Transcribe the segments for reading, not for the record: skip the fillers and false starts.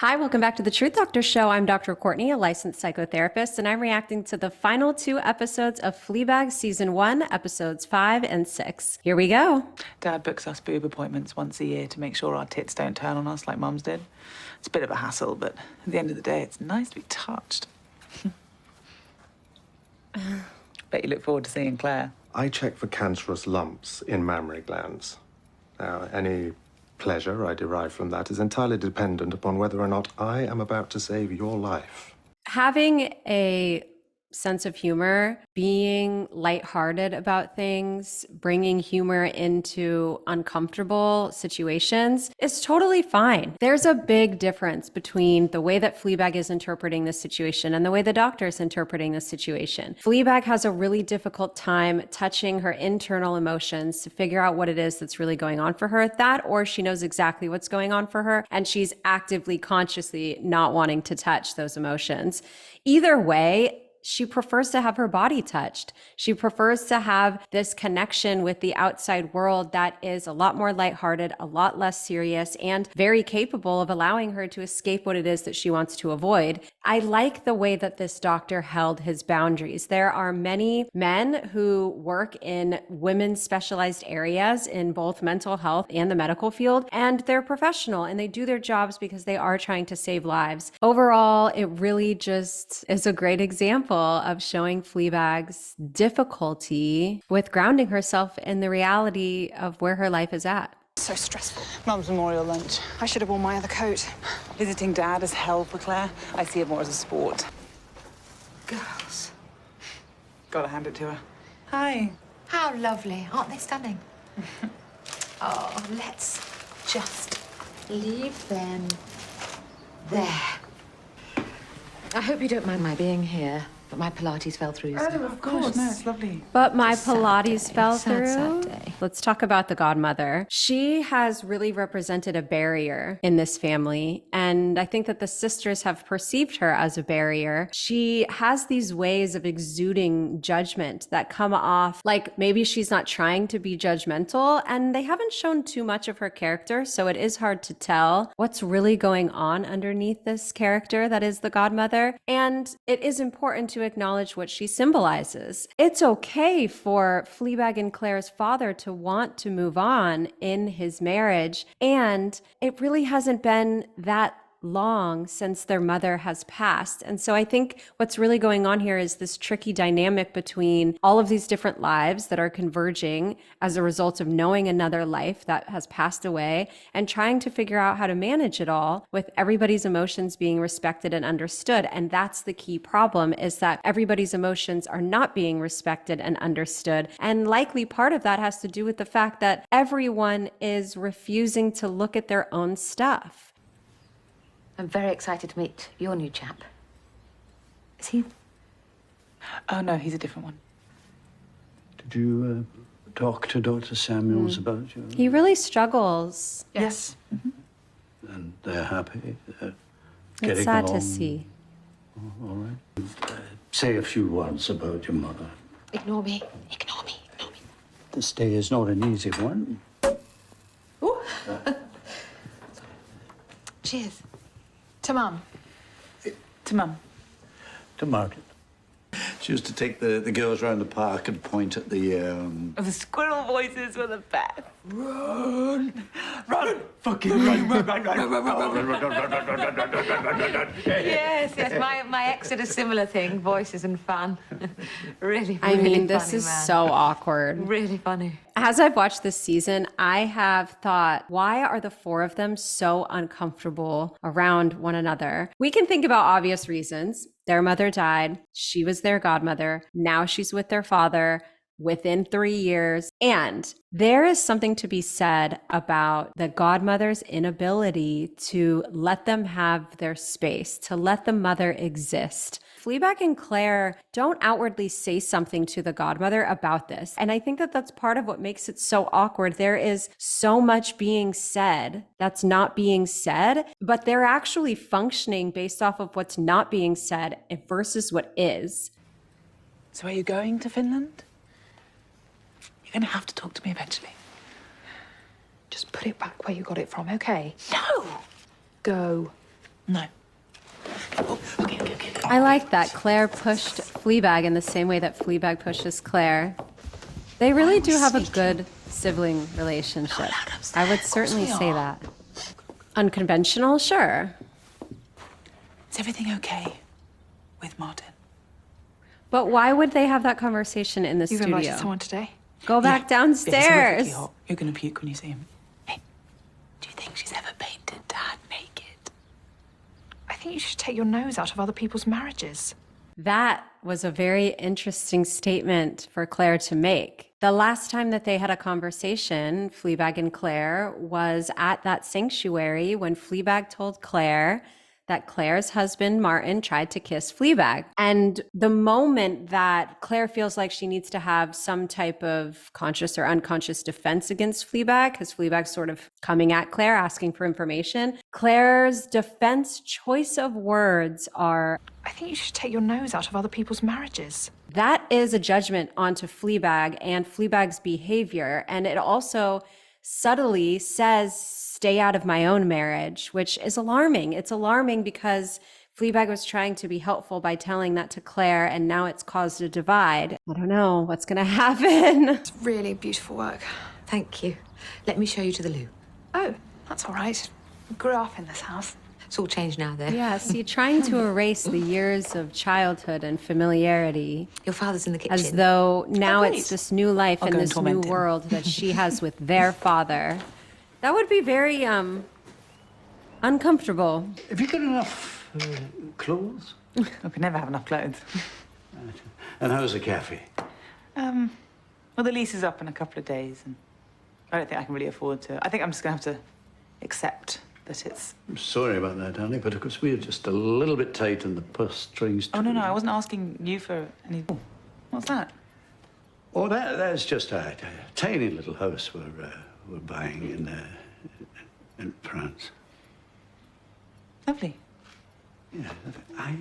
Hi, welcome back to the Truth Doctor Show. I'm Dr. Courtney, a licensed psychotherapist, and I'm reacting to the final 2 episodes of Fleabag Season 1, Episodes 5 and 6. Here we go. Dad books us boob appointments once a year to make sure our tits don't turn on us like Mum's did. It's a bit of a hassle, but at the end of the day, it's nice to be touched. Bet you look forward to seeing Claire. I check for cancerous lumps in mammary glands. Now, any pleasure I derive from that is entirely dependent upon whether or not I am about to save your life. Having a sense of humor, being lighthearted about things, bringing humor into uncomfortable situations is totally fine. There's a big difference between the way that Fleabag is interpreting this situation and the way the doctor is interpreting this situation. Fleabag has a really difficult time touching her internal emotions to figure out what it is that's really going on for her. That, or she knows exactly what's going on for her and she's actively, consciously not wanting to touch those emotions. Either way, she prefers to have her body touched. She prefers to have this connection with the outside world that is a lot more lighthearted, a lot less serious, and very capable of allowing her to escape what it is that she wants to avoid. I like the way that this doctor held his boundaries. There are many men who work in women's specialized areas in both mental health and the medical field, and they're professional and they do their jobs because they are trying to save lives. Overall, it really just is a great example of showing Fleabag's difficulty with grounding herself in the reality of where her life is at. So stressful. Mum's memorial lunch. I should have worn my other coat. Visiting Dad is hell for Claire. I see it more as a sport. Girls. Gotta hand it to her. Hi. How lovely. Aren't they stunning? Oh, let's just leave them there. I hope you don't mind my being here, but my Pilates fell through. Oh, of course. No, it's lovely. But my Sad Pilates day. fell Sad, through. sad day. Let's talk about the godmother. She has really represented a barrier in this family, and I think that the sisters have perceived her as a barrier. She has these ways of exuding judgment that come off like maybe she's not trying to be judgmental, and they haven't shown too much of her character, so it is hard to tell what's really going on underneath this character that is the godmother. And it is important to acknowledge what she symbolizes. It's okay for Fleabag and Claire's father to want to move on in his marriage, and it really hasn't been that long since their mother has passed. And so I think what's really going on here is this tricky dynamic between all of these different lives that are converging as a result of knowing another life that has passed away and trying to figure out how to manage it all with everybody's emotions being respected and understood. And that's the key problem, is that everybody's emotions are not being respected and understood. And likely part of that has to do with the fact that everyone is refusing to look at their own stuff. I'm very excited to meet your new chap. Is he? Oh, no, he's a different one. Did you talk to Dr. Samuels about you? He really struggles. Yes. And they're happy? They're It's getting sad along? to see. All right. Say a few words about your mother. Ignore me. Ignore me. Ignore me. This day is not an easy one. Ooh. Cheers. To Mum. To Mum. To Margaret. She used to take the girls around the park and point at the, Oh, the squirrel voices were the best. Run! Run! Fucking run! Run! Run! Run! Yes, yes. My ex did a similar thing, voices and fun. Really, I really mean, this funny is man. so awkward. Really funny. As I've watched this season, I have thought, why are the 4 of them so uncomfortable around one another? We can think about obvious reasons. Their mother died. She was their godmother. Now she's with their father within 3 years. And there is something to be said about the godmother's inability to let them have their space, to let the mother exist. Fleabag and Claire don't outwardly say something to the godmother about this. And I think that that's part of what makes it so awkward. There is so much being said that's not being said, but they're actually functioning based off of what's not being said versus what is. So are you going to Finland? You're going to have to talk to me eventually. Just put it back where you got it from, okay? No! Go. No. Oh, okay. I like that Claire pushed Fleabag in the same way that Fleabag pushes Claire. They really do have a good sibling relationship. I would certainly say that. Unconventional, sure. Is everything okay with Martin? But why would they have that conversation in the You've studio? invited someone today? Go back Yeah, downstairs. it's horrifically hot. You're going to puke when you see him. Hey, do you think she's ever painted Dad naked? I think you should take your nose out of other people's marriages. That was a very interesting statement for Claire to make. The last time that they had a conversation, Fleabag and Claire, was at that sanctuary when Fleabag told Claire that Claire's husband, Martin, tried to kiss Fleabag. And the moment that Claire feels like she needs to have some type of conscious or unconscious defense against Fleabag, because Fleabag's sort of coming at Claire, asking for information, Claire's defense choice of words are, I think you should take your nose out of other people's marriages. that is a judgment onto Fleabag and Fleabag's behavior. And it also subtly says, stay out of my own marriage, which is alarming. It's alarming because Fleabag was trying to be helpful by telling that to Claire, and now it's caused a divide. I don't know what's going to happen. It's really beautiful work. Thank you. Let me show you to the loo. Oh, that's all right. We grew up in this house. It's all changed now, though. Yeah, see, trying to erase the years of childhood and familiarity Your father's in the kitchen. as though now great. it's this new life I'll and go and this new torment him. world that she has with their father. That would be very uncomfortable. Have you got enough clothes? We can never have enough clothes. And how's the cafe? Well, the lease is up in a couple of days, and I don't think I can really afford to. I think I'm just going to have to accept that it's... I'm sorry about that, honey, but of course we're just a little bit tight on the purse strings. Oh, no, I wasn't asking you for any... Oh, what's that? Oh, that's just a tiny little house we're buying in France. Lovely. Yeah,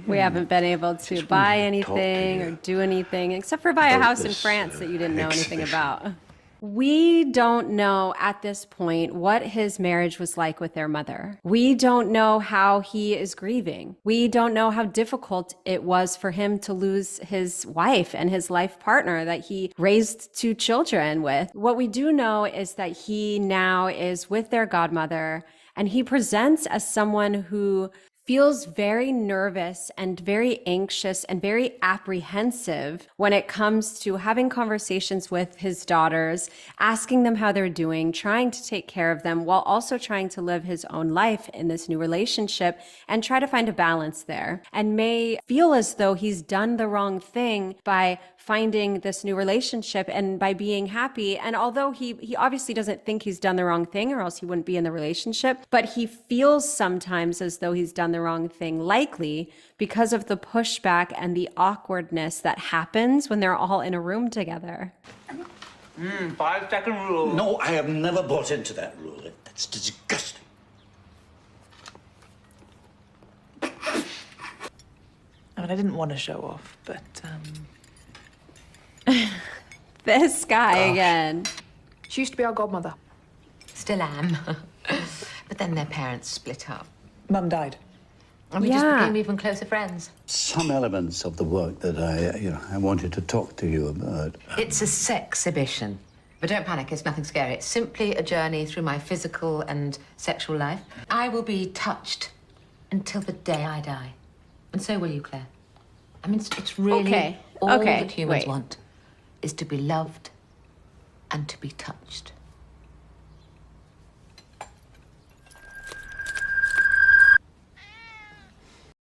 We haven't been able to just buy wanted to talk to anything or you do anything except for buy a about house in this, France that you didn't know anything exhibition. about. We don't know at this point what his marriage was like with their mother. We don't know how he is grieving. We don't know how difficult it was for him to lose his wife and his life partner that he raised 2 children with. What we do know is that he now is with their godmother, and he presents as someone who feels very nervous and very anxious and very apprehensive when it comes to having conversations with his daughters, asking them how they're doing, trying to take care of them while also trying to live his own life in this new relationship and try to find a balance there. And may feel as though he's done the wrong thing by finding this new relationship and by being happy. And although he obviously doesn't think he's done the wrong thing or else he wouldn't be in the relationship, but he feels sometimes as though he's done the wrong thing, likely because of the pushback and the awkwardness that happens when they're all in a room together. 5-second rule. No, I have never bought into that rule. That's disgusting. I mean, I didn't want to show off, but This guy again. She used to be our godmother. Still am. But then their parents split up. Mum died. And we just Yeah. became even closer friends. Some elements of the work that I wanted to talk to you about. It's a sex-hibition. But don't panic, it's nothing scary. It's simply a journey through my physical and sexual life. I will be touched until the day I die. And so will you, Claire. I mean, it's really Okay, all okay, that humans wait. want is to be loved and to be touched.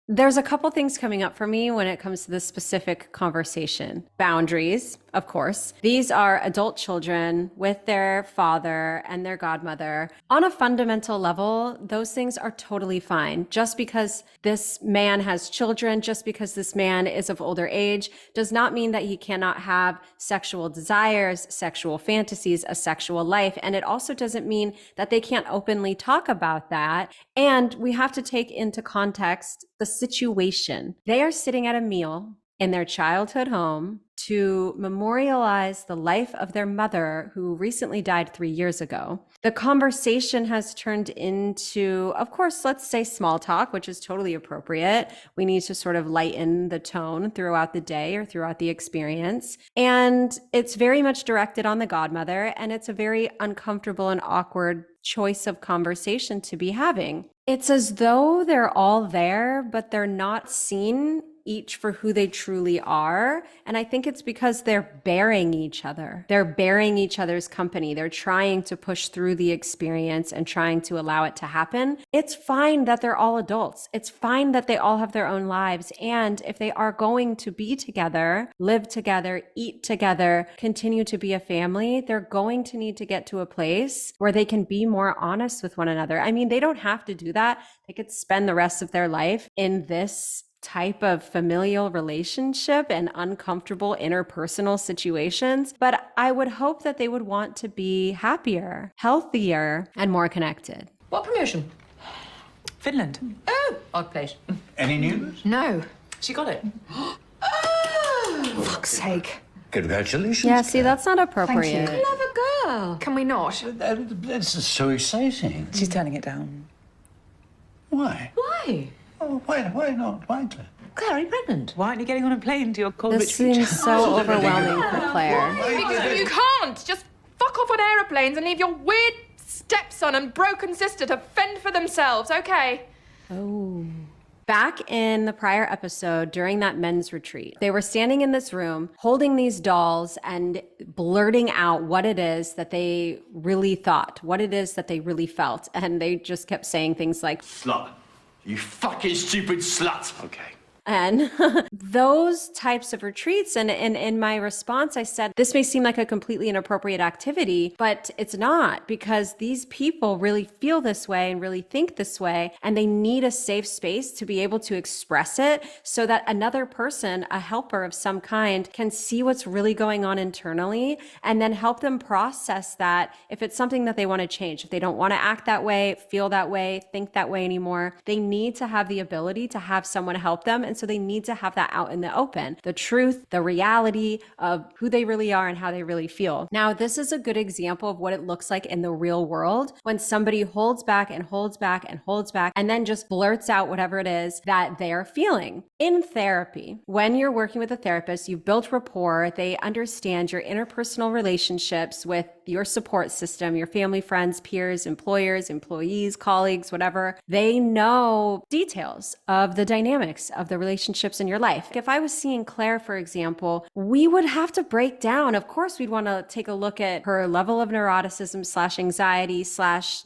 There's a couple things coming up for me when it comes to this specific conversation. Boundaries, of course. These are adult children with their father and their godmother. On a fundamental level, those things are totally fine. Just because this man has children, just because this man is of older age, does not mean that he cannot have sexual desires, sexual fantasies, a sexual life. And it also doesn't mean that they can't openly talk about that. And we have to take into context the situation. They are sitting at a meal in their childhood home to memorialize the life of their mother, who recently died 3 years ago. The conversation has turned into, of course, let's say small talk, which is totally appropriate. We need to sort of lighten the tone throughout the day or throughout the experience. And it's very much directed on the godmother, and it's a very uncomfortable and awkward choice of conversation to be having. It's as though they're all there, but they're not seen each for who they truly are. And I think it's because they're bearing each other. They're bearing each other's company. They're trying to push through the experience and trying to allow it to happen. It's fine that they're all adults. It's fine that they all have their own lives. And if they are going to be together, live together, eat together, continue to be a family, they're going to need to get to a place where they can be more honest with one another. I mean, they don't have to do that. They could spend the rest of their life in this type of familial relationship and uncomfortable interpersonal situations. But I would hope that they would want to be happier, healthier, and more connected. What promotion? Finland. Oh, odd place. Any news? No. She got it. Oh, fuck's sake. Congratulations. Yeah, see, that's not appropriate. Clever girl. Can we not? That's so exciting. She's turning it down. Why? Why? Oh, why not? Why, Claire? Claire, are you pregnant? Why aren't you getting on a plane to your cold This seems so overwhelming for Claire. Because you can't just fuck off on aeroplanes and leave your weird stepson and broken sister to fend for themselves, okay? Oh. Back in the prior episode, during that men's retreat, they were standing in this room holding these dolls and blurting out what it is that they really thought, what it is that they really felt. And they just kept saying things like, Slut. You fucking stupid slut. Okay. and those types of retreats. And in my response, I said, this may seem like a completely inappropriate activity, but it's not, because these people really feel this way and really think this way. And they need a safe space to be able to express it so that another person, a helper of some kind, can see what's really going on internally and then help them process that if it's something that they want to change. If they don't want to act that way, feel that way, think that way anymore, they need to have the ability to have someone help them. And so they need to have that out in the open, the truth, the reality of who they really are and how they really feel. Now, this is a good example of what it looks like in the real world when somebody holds back and holds back and holds back and then just blurts out whatever it is that they're feeling. In therapy, when you're working with a therapist, you've built rapport, they understand your interpersonal relationships with your support system, your family, friends, peers, employers, employees, colleagues, whatever. They know details of the dynamics of the relationships in your life. If I was seeing Claire, for example, we would have to break down. Of course, we'd want to take a look at her level of neuroticism / anxiety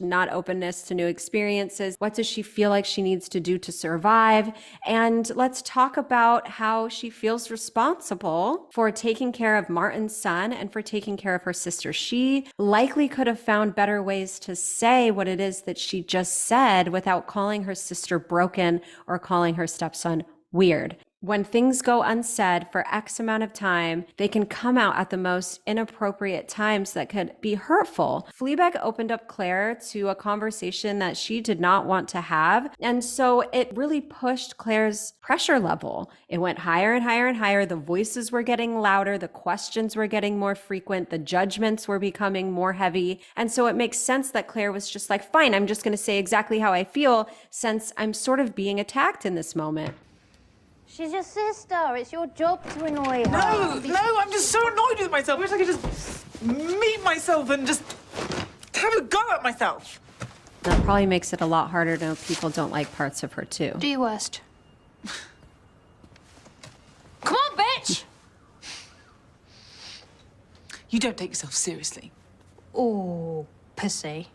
/ not openness to new experiences. What does she feel like she needs to do to survive? And let's talk about how she feels responsible for taking care of Martin's son and for taking care of her sister. She likely could have found better ways to say what it is that she just said without calling her sister broken or calling her stepson weird. When things go unsaid for X amount of time, they can come out at the most inappropriate times that could be hurtful. Fleabag opened up Claire to a conversation that she did not want to have. And so it really pushed Claire's pressure level. It went higher and higher and higher. The voices were getting louder. The questions were getting more frequent. The judgments were becoming more heavy. And so it makes sense that Claire was just like, fine, I'm just going to say exactly how I feel since I'm sort of being attacked in this moment. She's your sister. It's your job to annoy her. No, I'm just so annoyed with myself. I wish I could just meet myself and just have a go at myself. That probably makes it a lot harder to know people don't like parts of her too. Do your worst. Come on, bitch! You don't take yourself seriously. Oh, pussy.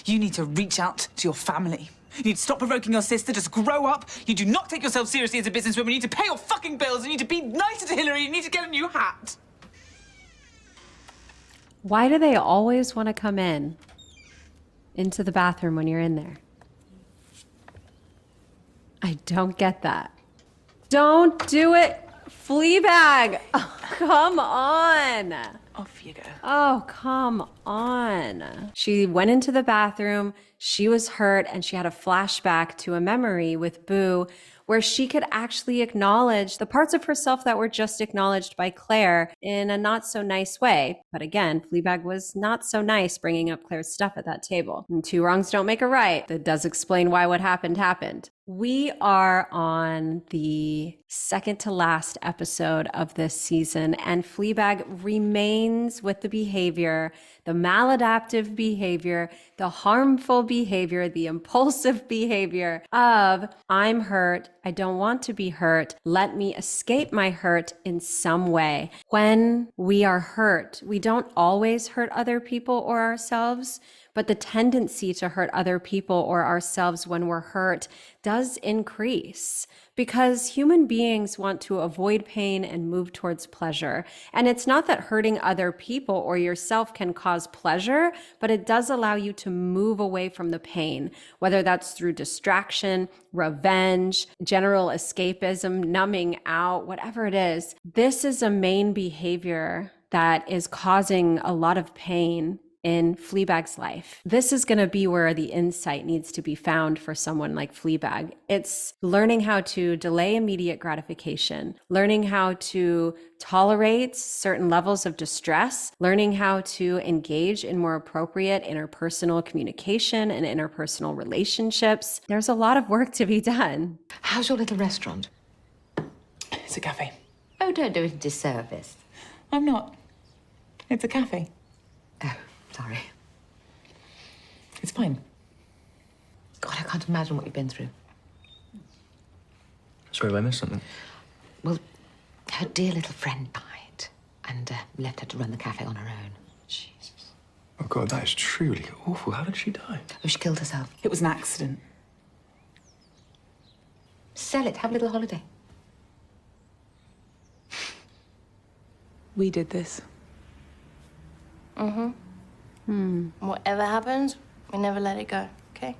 You need to reach out to your family. You need to stop provoking your sister, just grow up. You do not take yourself seriously as a businesswoman. You need to pay your fucking bills. You need to be nicer to Hillary. You need to get a new hat. Why do they always want to come into the bathroom when you're in there? I don't get that. Don't do it, Fleabag. Oh, come on. Off you go. Oh, come on. She went into the bathroom, she was hurt, and she had a flashback to a memory with Boo where she could actually acknowledge the parts of herself that were just acknowledged by Claire in a not so nice way. But again, Fleabag was not so nice bringing up Claire's stuff at that table. And two wrongs don't make a right. That does explain why what happened. We are on the second to last episode of this season, and Fleabag remains with the behavior, the maladaptive behavior, the harmful behavior, the impulsive behavior of, I'm hurt, I don't want to be hurt, let me escape my hurt in some way. When we are hurt, we don't always hurt other people or ourselves, but the tendency to hurt other people or ourselves when we're hurt does increase because human beings want to avoid pain and move towards pleasure. And it's not that hurting other people or yourself can cause pleasure, but it does allow you to move away from the pain, whether that's through distraction, revenge, general escapism, numbing out, whatever it is. This is a main behavior that is causing a lot of pain in Fleabag's life. This is going to be where the insight needs to be found for someone like Fleabag. It's learning how to delay immediate gratification, learning how to tolerate certain levels of distress, learning how to engage in more appropriate interpersonal communication and interpersonal relationships. There's a lot of work to be done. How's your little restaurant? It's a cafe. Oh, don't do it a disservice. I'm not. It's a cafe. Oh, sorry. It's fine. God, I can't imagine what you've been through. Sorry if I missed something. Well, her dear little friend died and left her to run the cafe on her own. Jesus. Oh, God, that is truly awful. How did she die? Oh, she killed herself. It was an accident. Sell it. Have a little holiday. We did this. Whatever happens, we never let it go, okay?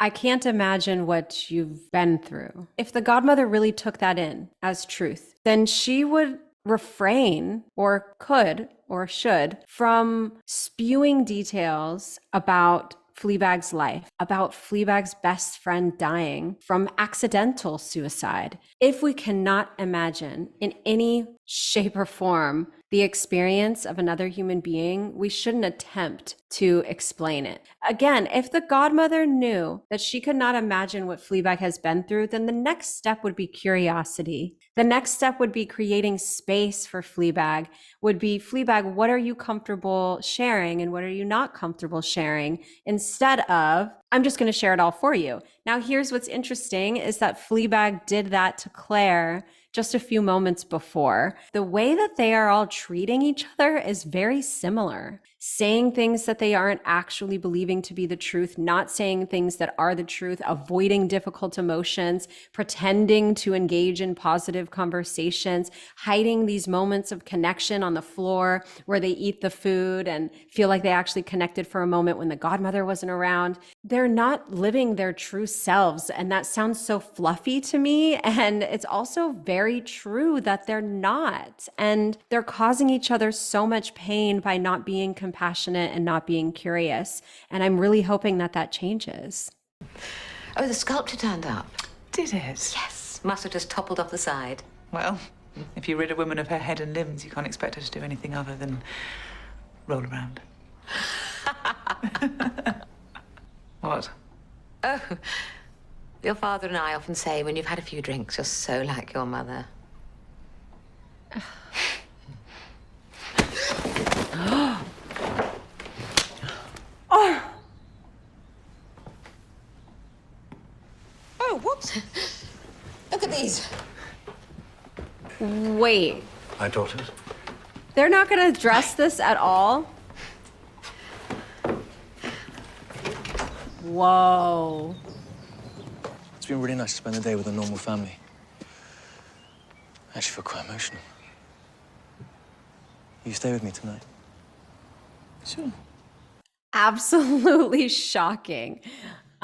I can't imagine what you've been through. If the godmother really took that in as truth, then she would refrain or could or should from spewing details about Fleabag's life, about Fleabag's best friend dying from accidental suicide. If we cannot imagine in any shape or form the experience of another human being, we shouldn't attempt to explain it. Again, if the godmother knew that she could not imagine what Fleabag has been through, then the next step would be curiosity. The next step would be creating space for Fleabag, would be, Fleabag, what are you comfortable sharing and what are you not comfortable sharing? Instead of, I'm just going to share it all for you. Now, here's what's interesting is that Fleabag did that to Claire just a few moments before. The way that they are all treating each other is very similar. Saying things that they aren't actually believing to be the truth, not saying things that are the truth, avoiding difficult emotions, pretending to engage in positive conversations, hiding these moments of connection on the floor where they eat the food and feel like they actually connected for a moment when the godmother wasn't around. They're not living their true selves. And that sounds so fluffy to me. And it's also very true that they're not. And they're causing each other so much pain by not being compassionate and not being curious. And I'm really hoping that that changes. Oh, the sculpture turned up. Did it? Yes. Must have just toppled off the side. Well, if you rid a woman of her head and limbs, you can't expect her to do anything other than roll around. What? Oh, your father and I often say when you've had a few drinks, you're so like your mother. Oh, whoops. Look at these. Wait, My daughters. they're not going to address this at all? Whoa. It's been really nice to spend the day with a normal family. I actually feel quite emotional. You stay with me tonight? Sure. Absolutely shocking.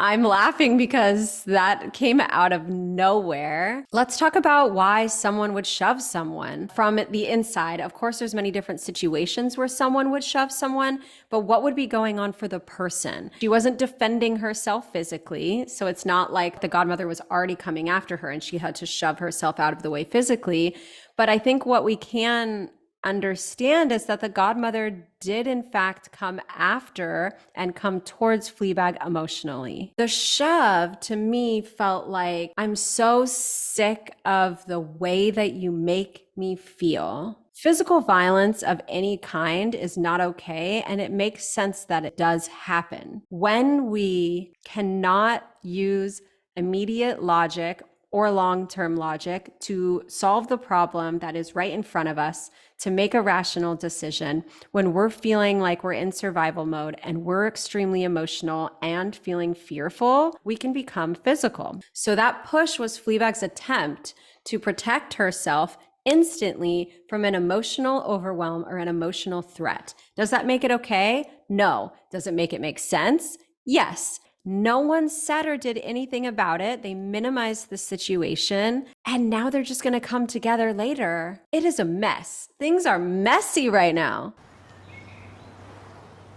I'm laughing because that came out of nowhere. Let's talk about why someone would shove someone from the inside. Of course, there's many different situations where someone would shove someone, but what would be going on for the person? She wasn't defending herself physically, so it's not like the godmother was already coming after her and she had to shove herself out of the way physically. But I think what we can understand is that the godmother did in fact come after and come towards Fleabag emotionally. The shove to me felt like, I'm so sick of the way that you make me feel. Physical violence of any kind is not okay, and it makes sense that it does happen. When we cannot use immediate logic or long-term logic to solve the problem that is right in front of us, to make a rational decision, when we're feeling like we're in survival mode and we're extremely emotional and feeling fearful, we can become physical. So that push was Fleabag's attempt to protect herself instantly from an emotional overwhelm or an emotional threat. Does that make it okay? No. Does it make sense? Yes. No one said or did anything about it. They minimized the situation, and now they're just going to come together later. It is a mess. Things are messy right now.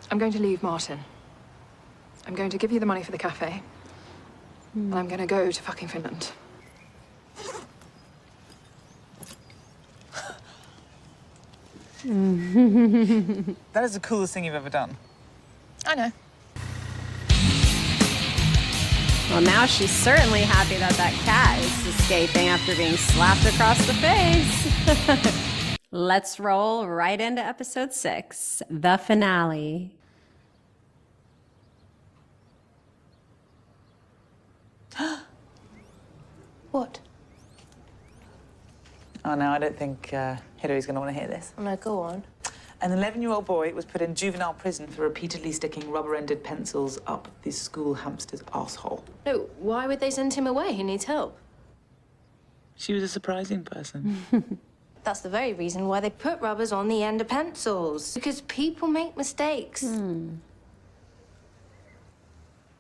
I'm going to leave Martin. I'm going to give you the money for the cafe. And I'm going to go to fucking Finland. That is the coolest thing you've ever done. I know. Well, now she's certainly happy that that cat is escaping after being slapped across the face. Let's roll right into episode 6, the finale. What? Oh, no, I don't think Hillary's going to want to hear this. No, go on. An 11-year-old boy was put in juvenile prison for repeatedly sticking rubber-ended pencils up this school hamster's asshole. No, why would they send him away? He needs help. She was a surprising person. That's the very reason why they put rubbers on the end of pencils. Because people make mistakes.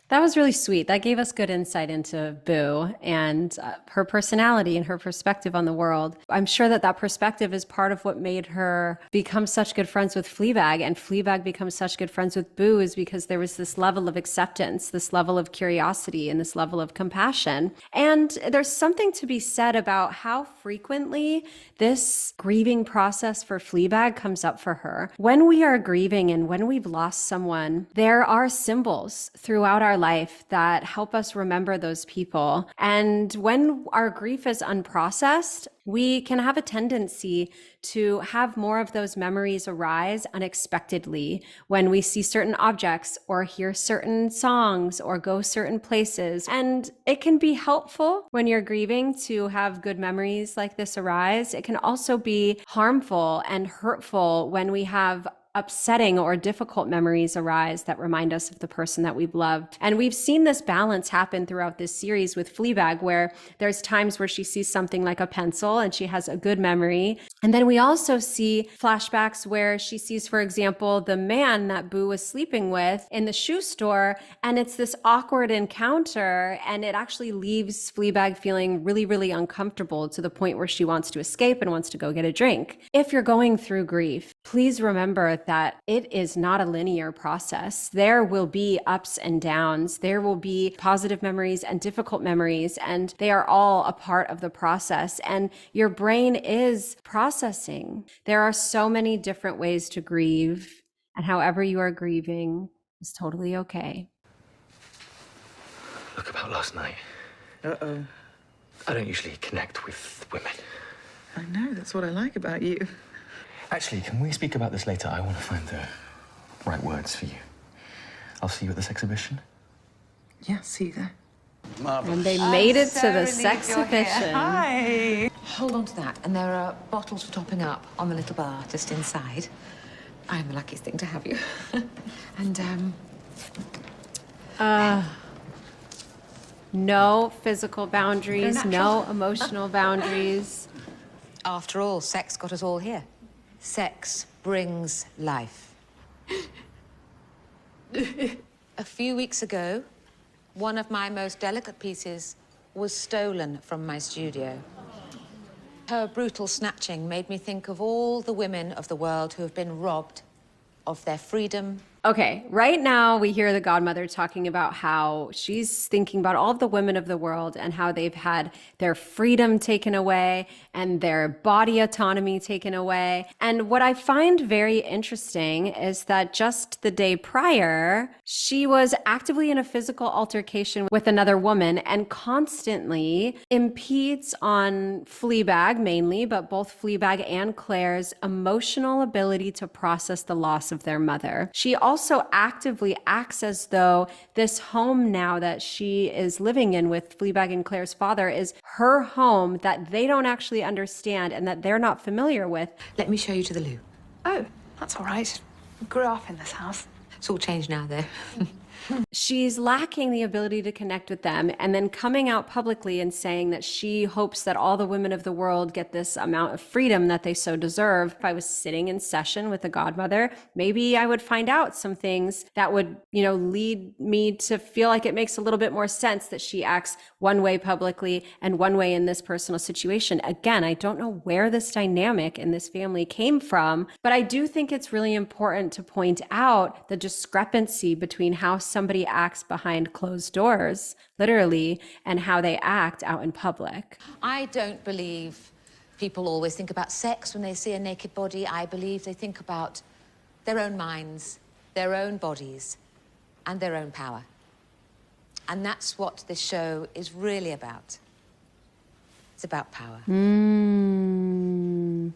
That was really sweet. That gave us good insight into Boo and her personality and her perspective on the world. I'm sure that that perspective is part of what made her become such good friends with Fleabag, and Fleabag becomes such good friends with Boo, is because there was this level of acceptance, this level of curiosity, and this level of compassion. And there's something to be said about how frequently this grieving process for Fleabag comes up for her. When we are grieving and when we've lost someone, there are symbols throughout our life that help us remember those people. And when our grief is unprocessed, we can have a tendency to have more of those memories arise unexpectedly when we see certain objects or hear certain songs or go certain places. And it can be helpful when you're grieving to have good memories like this arise. It can also be harmful and hurtful when we have upsetting or difficult memories arise that remind us of the person that we've loved. And we've seen this balance happen throughout this series with Fleabag, where there's times where she sees something like a pencil and she has a good memory. And then we also see flashbacks where she sees, for example, the man that Boo was sleeping with in the shoe store, and it's this awkward encounter, and it actually leaves Fleabag feeling really, really uncomfortable to the point where she wants to escape and wants to go get a drink. If you're going through grief, please remember that it is not a linear process. There will be ups and downs. There will be positive memories and difficult memories, and they are all a part of the process. And your brain is processing. There are so many different ways to grieve, and however you are grieving is totally okay. Look, about last night. Uh-oh. I don't usually connect with women. I know, that's what I like about you. Actually, can we speak about this later? I want to find the right words for you. I'll see you at the Sex-hibition. Yeah, see you there. Marvelous. And they made it to the Sex-hibition. Hi. Hold on to that, and there are bottles for topping up on the little bar just inside. I'm the luckiest thing to have you. And, No physical boundaries, no emotional boundaries. after all, sex got us all here. Sex brings life. A few weeks ago, One of my most delicate pieces was stolen from my studio. Her brutal snatching made me think of all the women of the world who have been robbed of their freedom. Okay, right now we hear the godmother talking about how she's thinking about all of the women of the world and how they've had their freedom taken away and their body autonomy taken away. And what I find very interesting is that just the day prior, she was actively in a physical altercation with another woman and constantly impedes on Fleabag mainly, but both Fleabag and Claire's emotional ability to process the loss of their mother. She also actively acts as though this home now that she is living in with Fleabag and Claire's father is her home that they don't actually understand and that they're not familiar with. Let me show you to the loo. Oh, that's all right. We grew up in this house. It's all changed now, though. She's lacking the ability to connect with them and then coming out publicly and saying that she hopes that all the women of the world get this amount of freedom that they so deserve. If I was sitting in session with a godmother, maybe I would find out some things that would, lead me to feel like it makes a little bit more sense that she acts one way publicly and one way in this personal situation. Again, I don't know where this dynamic in this family came from, but I do think it's really important to point out the discrepancy between how somebody acts behind closed doors, literally, and how they act out in public. I don't believe people always think about sex when they see a naked body. I believe they think about their own minds, their own bodies, and their own power. And that's what this show is really about. It's about power.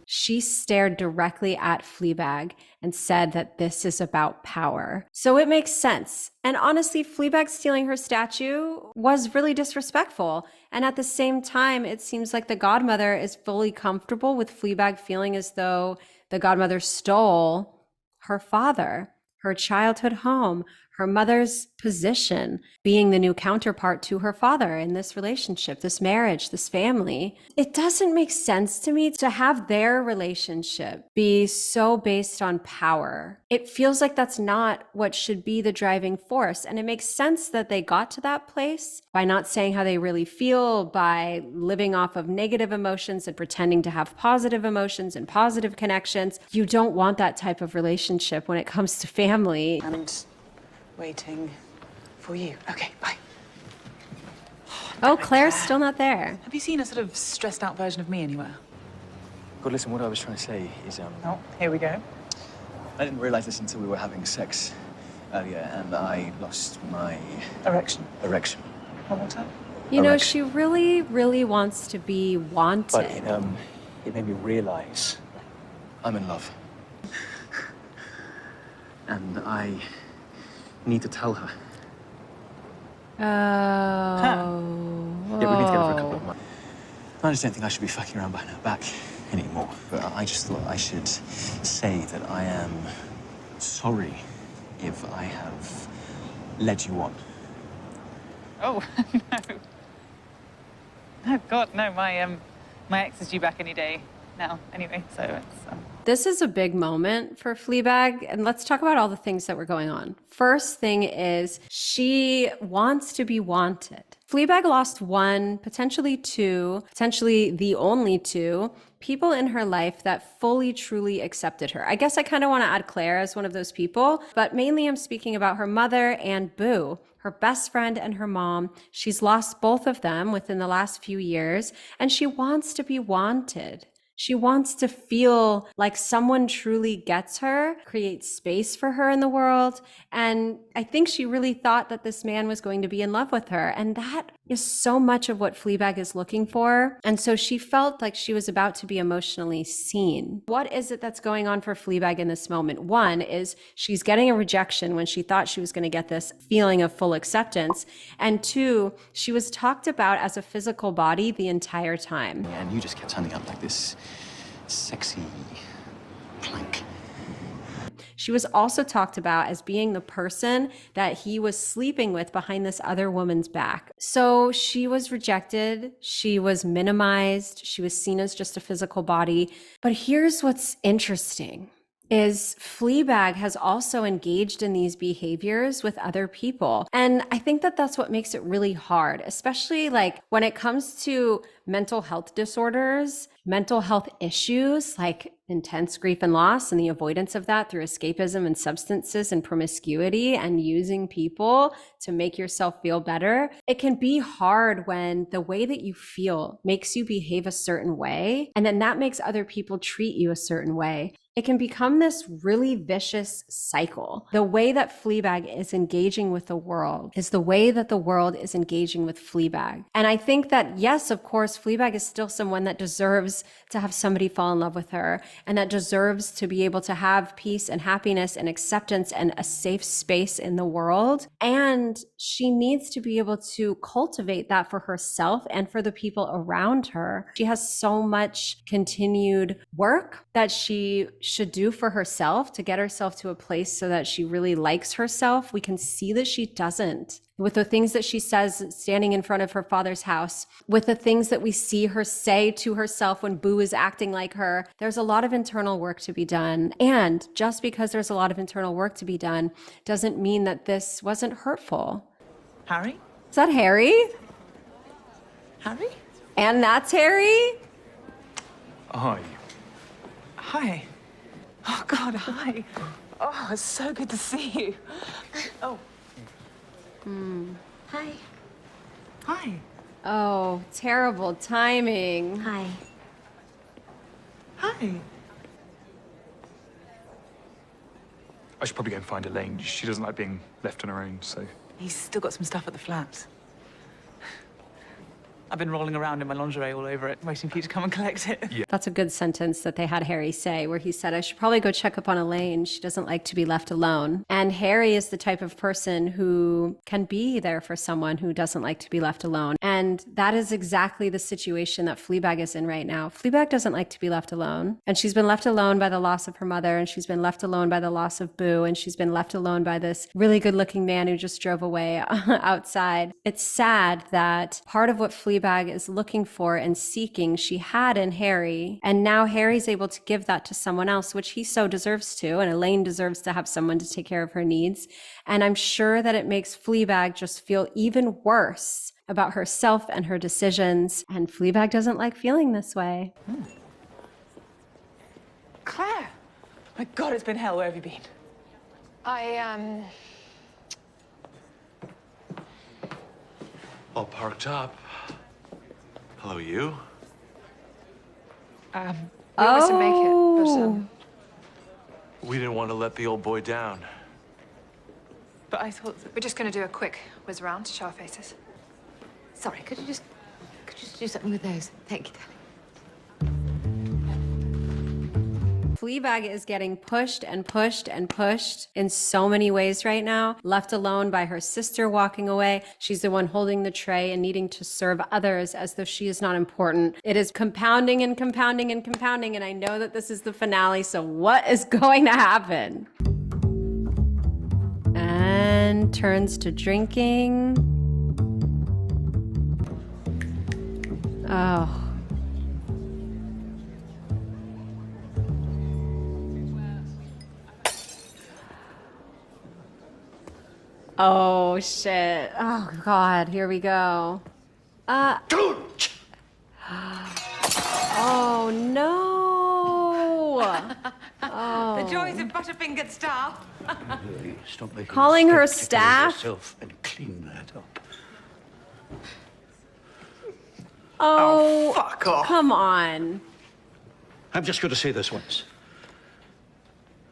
She stared directly at Fleabag and said that this is about power. So it makes sense. And honestly, Fleabag stealing her statue was really disrespectful. And at the same time, it seems like the godmother is fully comfortable with Fleabag feeling as though the godmother stole her father, her childhood home, her mother's position, being the new counterpart to her father in this relationship, this marriage, this family. It doesn't make sense to me to have their relationship be so based on power. It feels like that's not what should be the driving force. And it makes sense that they got to that place by not saying how they really feel, by living off of negative emotions and pretending to have positive emotions and positive connections. You don't want that type of relationship when it comes to family. And waiting for you. Okay, bye. Oh, Claire's still not there. Have you seen a sort of stressed out version of me anywhere? God, listen, what I was trying to say is, Oh, here we go. I didn't realize this until we were having sex earlier, and I lost my Erection. erection. One more time. You know, Erection. she really, really wants to be wanted. But it made me realize I'm in love. And I need to tell her. Oh. Yeah, we've been together for a couple of months. I just don't think I should be fucking around behind her back anymore. But I just thought I should say that I am sorry if I have led you on. Oh, no. No, God, no. My ex is due back any day now, anyway, so it's... This is a big moment for Fleabag, and let's talk about all the things that were going on. First thing is she wants to be wanted. Fleabag lost one, potentially two, potentially the only two people in her life that fully, truly accepted her. I guess I kind of want to add Claire as one of those people, but mainly I'm speaking about her mother and Boo, her best friend and her mom. She's lost both of them within the last few years, and she wants to be wanted. She wants to feel like someone truly gets her, creates space for her in the world. And I think she really thought that this man was going to be in love with her. And that is so much of what Fleabag is looking for. And so she felt like she was about to be emotionally seen. What is it that's going on for Fleabag in this moment? One is she's getting a rejection when she thought she was going to get this feeling of full acceptance. And two, she was talked about as a physical body the entire time. And you just kept turning up like this sexy plank. She was also talked about as being the person that he was sleeping with behind this other woman's back. So she was rejected. She was minimized. She was seen as just a physical body. But here's what's interesting. is Fleabag has also engaged in these behaviors with other people. And I think that that's what makes it really hard, especially like when it comes to mental health disorders, mental health issues like intense grief and loss and the avoidance of that through escapism and substances and promiscuity and using people to make yourself feel better. It can be hard when the way that you feel makes you behave a certain way, and then that makes other people treat you a certain way. It can become this really vicious cycle. The way that Fleabag is engaging with the world is the way that the world is engaging with Fleabag. And I think that, yes, of course, Fleabag is still someone that deserves to have somebody fall in love with her and that deserves to be able to have peace and happiness and acceptance and a safe space in the world. And she needs to be able to cultivate that for herself and for the people around her. She has so much continued work that she should do for herself to get herself to a place so that she really likes herself. We can see that she doesn't. With the things that she says standing in front of her father's house, with the things that we see her say to herself when Boo is acting like her, there's a lot of internal work to be done. And just because there's a lot of internal work to be done doesn't mean that this wasn't hurtful. Harry? Is that Harry? Harry? And that's Harry? Hi. Hi. Oh, God, hi. Oh, it's so good to see you. Oh. Hi. Hi. Oh, terrible timing. Hi. Hi. I should probably go and find Elaine. She doesn't like being left on her own, so... He's still got some stuff at the flat. I've been rolling around in my lingerie all over it, waiting for you to come and collect it. Yeah. That's a good sentence that they had Harry say, where he said, I should probably go check up on Elaine. She doesn't like to be left alone. And Harry is the type of person who can be there for someone who doesn't like to be left alone. And that is exactly the situation that Fleabag is in right now. Fleabag doesn't like to be left alone. And she's been left alone by the loss of her mother, and she's been left alone by the loss of Boo, and she's been left alone by this really good-looking man who just drove away outside. It's sad that part of what Fleabag is looking for and seeking she had in Harry, and now Harry's able to give that to someone else, which he so deserves to, and Elaine deserves to have someone to take care of her needs. And I'm sure that it makes Fleabag just feel even worse about herself and her decisions, and Fleabag doesn't like feeling this way. Claire! My God, it's been hell. Where have you been? All parked up. Hello, you? We almost didn't make it, but We didn't want to let the old boy down. But I thought... we're just going to do a quick whiz around to show our faces. Sorry, could you just do something with those? Thank you, darling. Fleabag is getting pushed and pushed and pushed in so many ways right now, left alone by her sister walking away. She's the one holding the tray and needing to serve others as though she is not important. It is compounding and compounding and compounding, and I know that this is the finale, so what is going to happen? And turns to drinking. Oh. Oh, shit. Oh, God. Here we go. Oh, no. Oh. The joys of butterfingered staff. Really, stop making Calling her a spectacle of staff? yourself and clean that up. Oh, fuck off. Come on. I'm just going to say this once.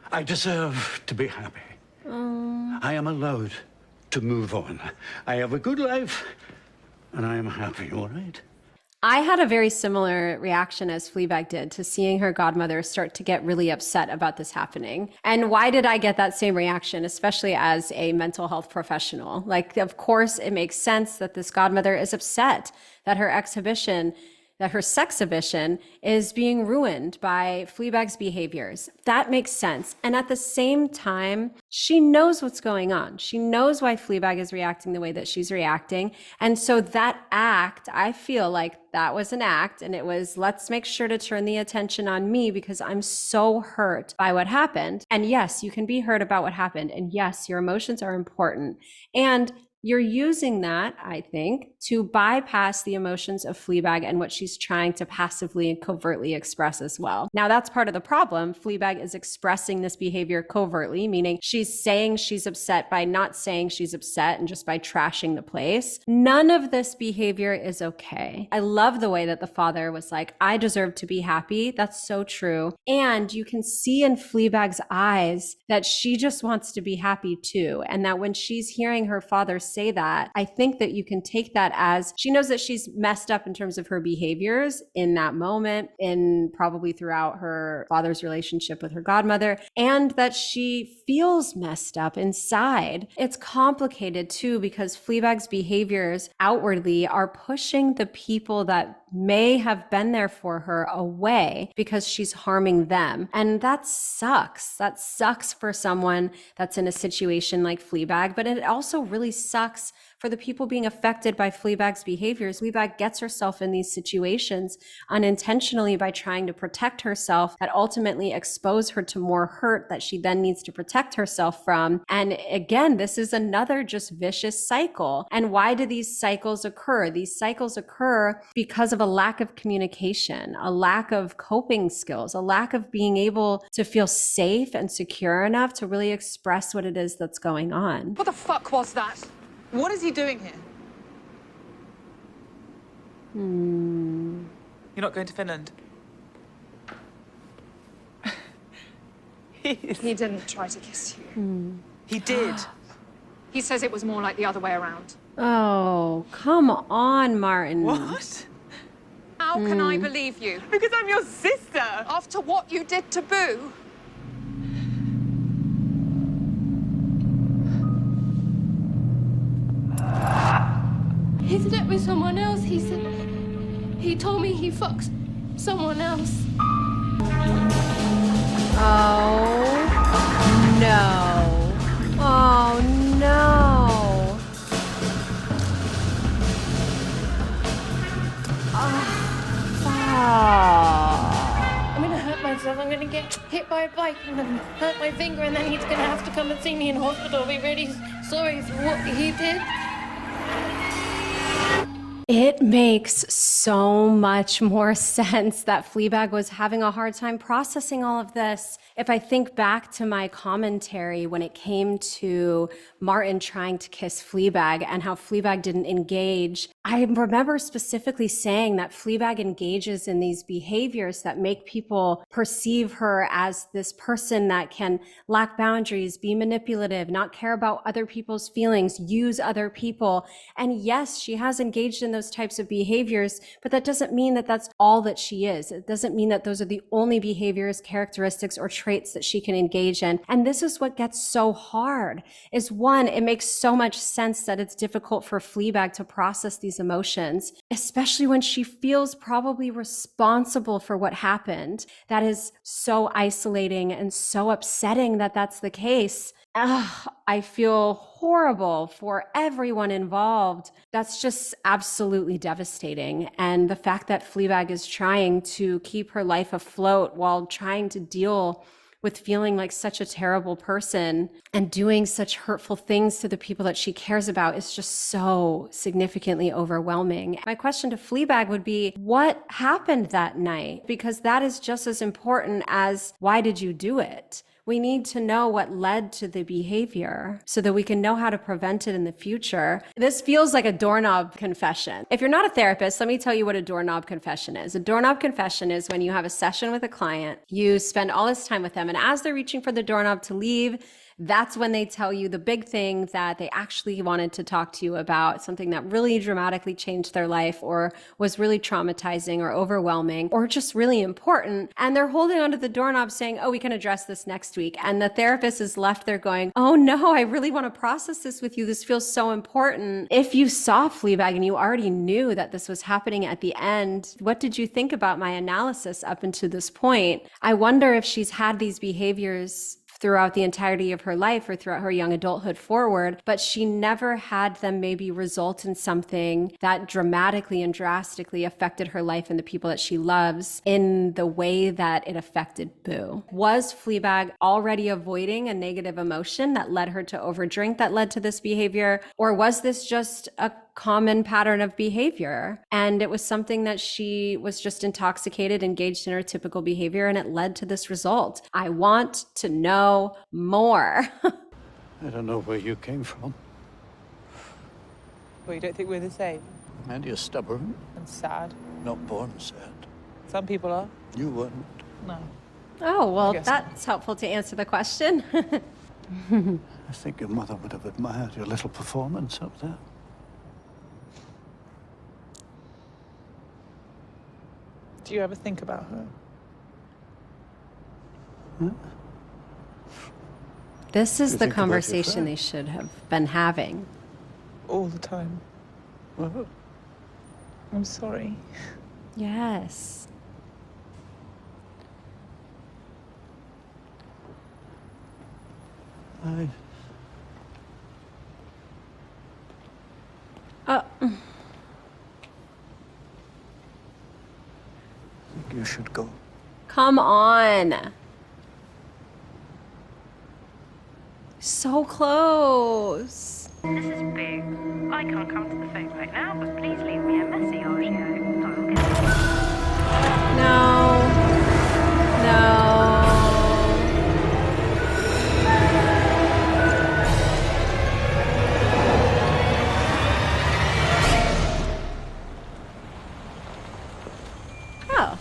I deserve to be happy. I am allowed to move on. I have a good life, and I am happy, all right? I had a very similar reaction as Fleabag did to seeing her godmother start to get really upset about this happening. And why did I get that same reaction, especially as a mental health professional? Like, of course, it makes sense that this godmother is upset that her exhibition that her sex-hibition is being ruined by Fleabag's behaviors. That makes sense. And at the same time, she knows what's going on. She knows why Fleabag is reacting the way that she's reacting. And so that act, I feel like that was an act, and it was, let's make sure to turn the attention on me because I'm so hurt by what happened. And yes, you can be hurt about what happened. And yes, your emotions are important. And you're using that, I think, to bypass the emotions of Fleabag and what she's trying to passively and covertly express as well. Now, that's part of the problem. Fleabag is expressing this behavior covertly, meaning she's saying she's upset by not saying she's upset and just by trashing the place. None of this behavior is okay. I love the way that the father was like, I deserve to be happy. That's so true. And you can see in Fleabag's eyes that she just wants to be happy too. And that when she's hearing her father say that, I think that you can take that as she knows that she's messed up in terms of her behaviors in that moment, in probably throughout her father's relationship with her godmother, and that she feels messed up inside. It's complicated too because Fleabag's behaviors outwardly are pushing the people that may have been there for her away because she's harming them. And that sucks. That sucks for someone that's in a situation like Fleabag, but it also really sucks for the people being affected by Fleabag's behaviors. Fleabag gets herself in these situations unintentionally by trying to protect herself that ultimately expose her to more hurt that she then needs to protect herself from. And again, this is another just vicious cycle. And why do these cycles occur? These cycles occur because of a lack of communication, a lack of coping skills, a lack of being able to feel safe and secure enough to really express what it is that's going on. What the fuck was that? What is he doing here? You're not going to Finland? He didn't try to kiss you. He did. He says it was more like the other way around. Oh, come on, Martin. What? How can I believe you? Because I'm your sister. After what you did to Boo? He did it with someone else. He said... He told me he fucks someone else. Oh, no. Oh, no. I'm gonna hurt myself. I'm gonna get hit by a bike and then hurt my finger, and then he's gonna have to come and see me in hospital. I'll be really sorry for what he did. It makes so much more sense that Fleabag was having a hard time processing all of this. If I think back to my commentary when it came to Martin trying to kiss Fleabag and how Fleabag didn't engage, I remember specifically saying that Fleabag engages in these behaviors that make people perceive her as this person that can lack boundaries, be manipulative, not care about other people's feelings, use other people. And yes, she has engaged in those types of behaviors, but that doesn't mean that that's all that she is. It doesn't mean that those are the only behaviors, characteristics, or traits that she can engage in. And this is what gets so hard, is one, it makes so much sense that it's difficult for Fleabag to process these emotions, especially when she feels probably responsible for what happened. That is so isolating and so upsetting that that's the case. I feel horrible for everyone involved. That's just absolutely devastating. And the fact that Fleabag is trying to keep her life afloat while trying to deal with feeling like such a terrible person and doing such hurtful things to the people that she cares about is just so significantly overwhelming. My question to Fleabag would be, what happened that night? Because that is just as important as why did you do it? We need to know what led to the behavior so that we can know how to prevent it in the future. This feels like a doorknob confession. If you're not a therapist, let me tell you what a doorknob confession is. A doorknob confession is when you have a session with a client, you spend all this time with them, and as they're reaching for the doorknob to leave, That's when they tell you the big thing that they actually wanted to talk to you about, something that really dramatically changed their life or was really traumatizing or overwhelming or just really important. And they're holding onto the doorknob saying, oh, we can address this next week. And the therapist is left there going, oh no, I really want to process this with you. This feels so important. If you saw Fleabag and you already knew that this was happening at the end, what did you think about my analysis up until this point? I wonder if she's had these behaviors throughout the entirety of her life or throughout her young adulthood forward, but she never had them maybe result in something that dramatically and drastically affected her life and the people that she loves in the way that it affected Boo. Was Fleabag already avoiding a negative emotion that led her to overdrink that led to this behavior? Or was this just a common pattern of behavior? And it was something that she was just intoxicated, engaged in her typical behavior, and it led to this result. I want to know more. I don't know where you came from. Well, you don't think we're the same? And you're stubborn. And sad. Not born sad. Some people are. You weren't. No. Oh, well, that's helpful to answer the question. I think your mother would have admired your little performance up there. Do you ever think about her? Huh? This is You the think about your conversation friend? they should have been having. All the time. Well, I'm sorry. Yes. I think you should go. Come on. So close. This is Boo. I can't come to the phone right now, but please leave me a message. I will get it. No. No. Oh.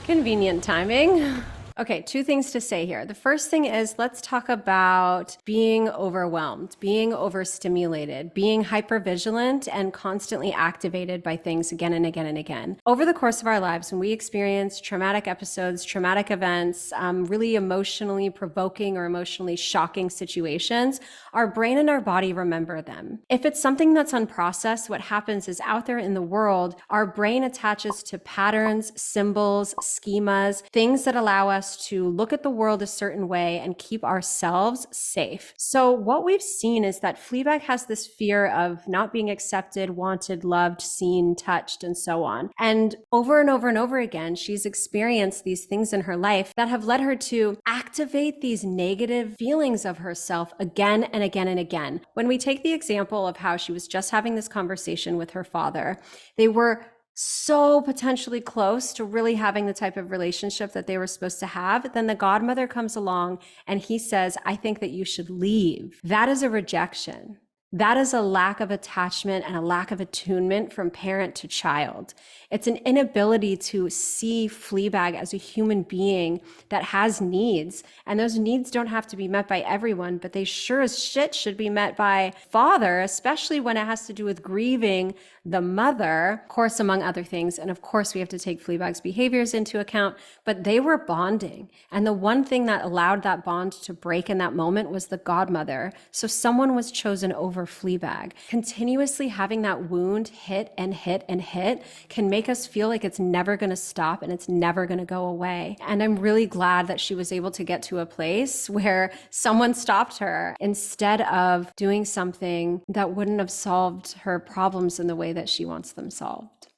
Convenient timing. Okay, two things to say here. The first thing is let's talk about being overwhelmed, being overstimulated, being hypervigilant and constantly activated by things again and again and again. Over the course of our lives, when we experience traumatic episodes, traumatic events, really emotionally provoking or emotionally shocking situations, our brain and our body remember them. If it's something that's unprocessed, what happens is out there in the world, our brain attaches to patterns, symbols, schemas, things that allow us to look at the world a certain way and keep ourselves safe. So what we've seen is that Fleabag has this fear of not being accepted, wanted, loved, seen, touched, and so on. And over and over and over again, she's experienced these things in her life that have led her to activate these negative feelings of herself again and again and again. When we take the example of how she was just having this conversation with her father, they were so potentially close to really having the type of relationship that they were supposed to have. Then the godmother comes along and he says, I think that you should leave. That is a rejection. That is a lack of attachment and a lack of attunement from parent to child. It's an inability to see Fleabag as a human being that has needs. And those needs don't have to be met by everyone, but they sure as shit should be met by father, especially when it has to do with grieving the mother, of course, among other things. And of course, we have to take Fleabag's behaviors into account, but they were bonding. And the one thing that allowed that bond to break in that moment was the godmother. So someone was chosen over Fleabag. Continuously having that wound hit and hit and hit can make us feel like it's never going to stop and it's never going to go away. And I'm really glad that she was able to get to a place where someone stopped her instead of doing something that wouldn't have solved her problems in the way that she wants them solved.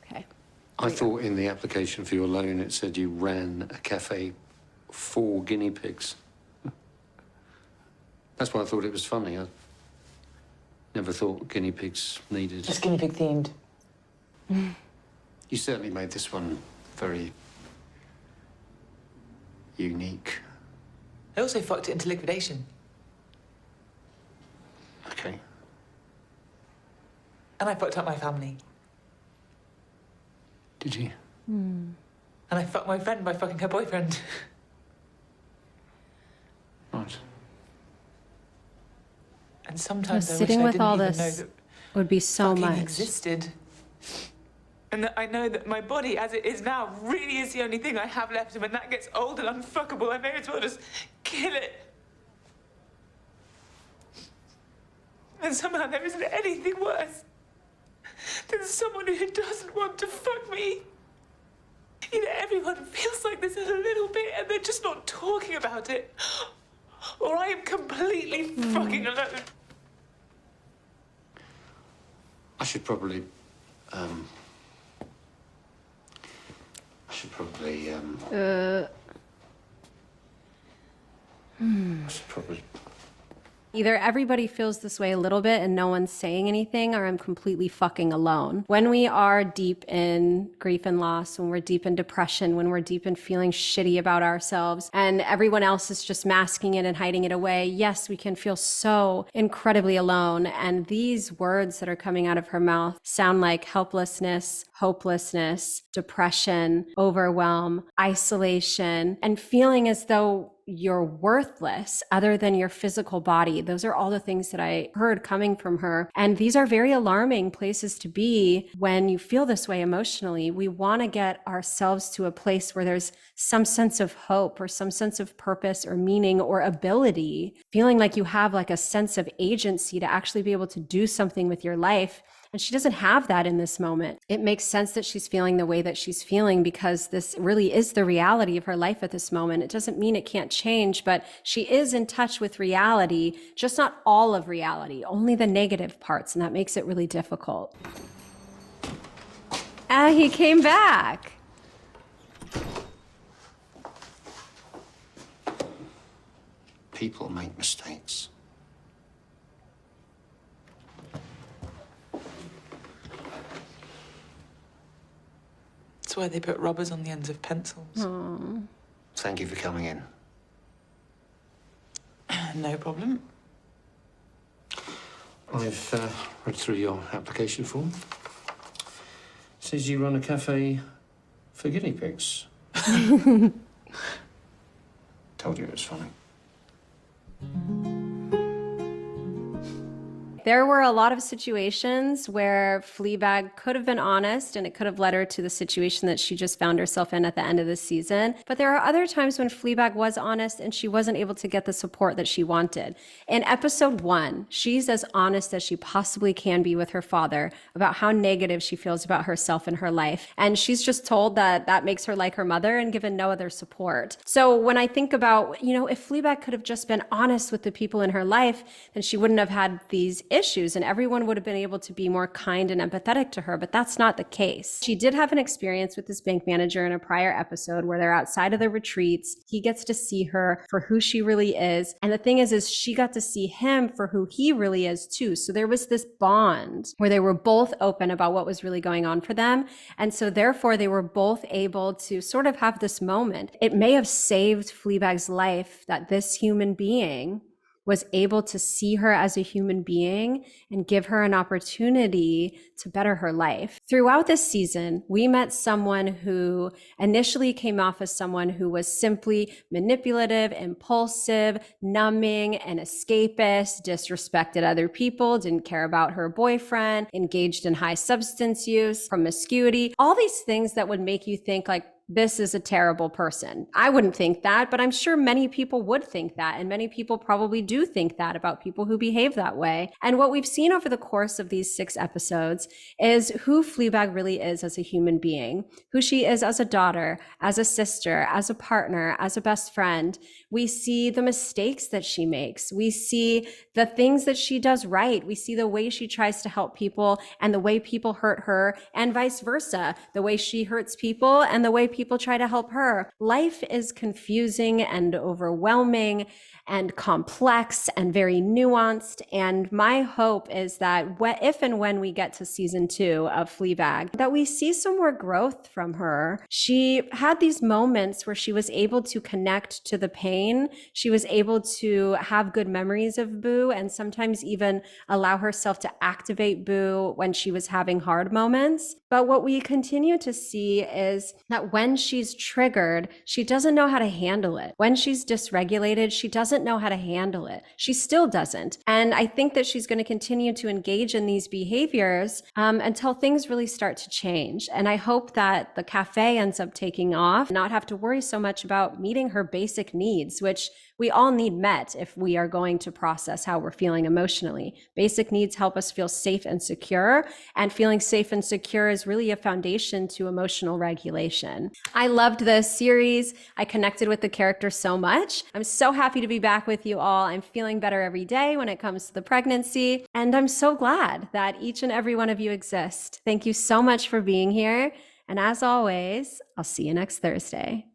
Okay. I thought in the application for your loan it said you ran a cafe for guinea pigs. That's why I thought it was funny. I never thought guinea pigs needed... Just guinea pig themed. You certainly made this one very... unique. I also fucked it into liquidation. Okay. And I fucked up my family. Did you? And I fucked my friend by fucking her boyfriend. Right. And sometimes I wish sitting I with didn't all even this know that would be so fucking much. existed. And that I know that my body, as it is now, really is the only thing I have left. And when that gets old and unfuckable, I may as well just kill it. And somehow there isn't anything worse than someone who doesn't want to fuck me. You know, everyone feels like this a little bit and they're just not talking about it. Or I am completely fucking alone. I should probably, I should probably Either everybody feels this way a little bit and no one's saying anything, or I'm completely fucking alone. When we are deep in grief and loss, when we're deep in depression, when we're deep in feeling shitty about ourselves, and everyone else is just masking it and hiding it away, yes, we can feel so incredibly alone. And these words that are coming out of her mouth sound like helplessness, hopelessness, depression, overwhelm, isolation, and feeling as though you're worthless other than your physical body. Those are all the things that I heard coming from her. And these are very alarming places to be when you feel this way emotionally. We want to get ourselves to a place where there's some sense of hope or some sense of purpose or meaning or ability, feeling like you have like a sense of agency to actually be able to do something with your life. And she doesn't have that in this moment. It makes sense that she's feeling the way that she's feeling because this really is the reality of her life at this moment. It doesn't mean it can't change, but she is in touch with reality, just not all of reality, only the negative parts. And that makes it really difficult. And he came back. People make mistakes. That's why they put rubbers on the ends of pencils. Aww. Thank you for coming in. No problem. I've read through your application form. Says you run a cafe for guinea pigs. Told you it was funny. There were a lot of situations where Fleabag could have been honest and it could have led her to the situation that she just found herself in at the end of the season. But there are other times when Fleabag was honest and she wasn't able to get the support that she wanted. In episode 1, she's as honest as she possibly can be with her father about how negative she feels about herself and her life. And she's just told that that makes her like her mother and given no other support. So when I think about, you know, if Fleabag could have just been honest with the people in her life, then she wouldn't have had these issues and everyone would have been able to be more kind and empathetic to her, but that's not the case. She did have an experience with this bank manager in a prior episode where they're outside of the retreats. He gets to see her for who she really is. And the thing is she got to see him for who he really is too. So there was this bond where they were both open about what was really going on for them. And so therefore they were both able to sort of have this moment. It may have saved Fleabag's life that this human being was able to see her as a human being and give her an opportunity to better her life. Throughout this season, we met someone who initially came off as someone who was simply manipulative, impulsive, numbing, and escapist, disrespected other people, didn't care about her boyfriend, engaged in high substance use, promiscuity, all these things that would make you think like, this is a terrible person. I wouldn't think that, but I'm sure many people would think that. And many people probably do think that about people who behave that way. And what we've seen over the course of these 6 episodes is who Fleabag really is as a human being, who she is as a daughter, as a sister, as a partner, as a best friend. We see the mistakes that she makes. We see the things that she does right. We see the way she tries to help people and the way people hurt her, and vice versa, the way she hurts people and the way people try to help her. Life is confusing and overwhelming and complex and very nuanced. And my hope is that if and when we get to season 2 of Fleabag Fleabag, that we see some more growth from her. She had these moments where she was able to connect to the pain. She was able to have good memories of Boo and sometimes even allow herself to activate Boo when she was having hard moments. But what we continue to see is that when she's triggered, she doesn't know how to handle it. When she's dysregulated, she doesn't know how to handle it. She still doesn't. And I think that she's going to continue to engage in these behaviors until things really start to change. And I hope that the cafe ends up taking off, not have to worry so much about meeting her basic needs, which we all need met if we are going to process how we're feeling emotionally. Basic needs help us feel safe and secure, and feeling safe and secure is really a foundation to emotional regulation. I loved this series. I connected with the character so much. I'm so happy to be back with you all. I'm feeling better every day when it comes to the pregnancy, and I'm so glad that each and every one of you exist. Thank you so much for being here, and as always, I'll see you next Thursday.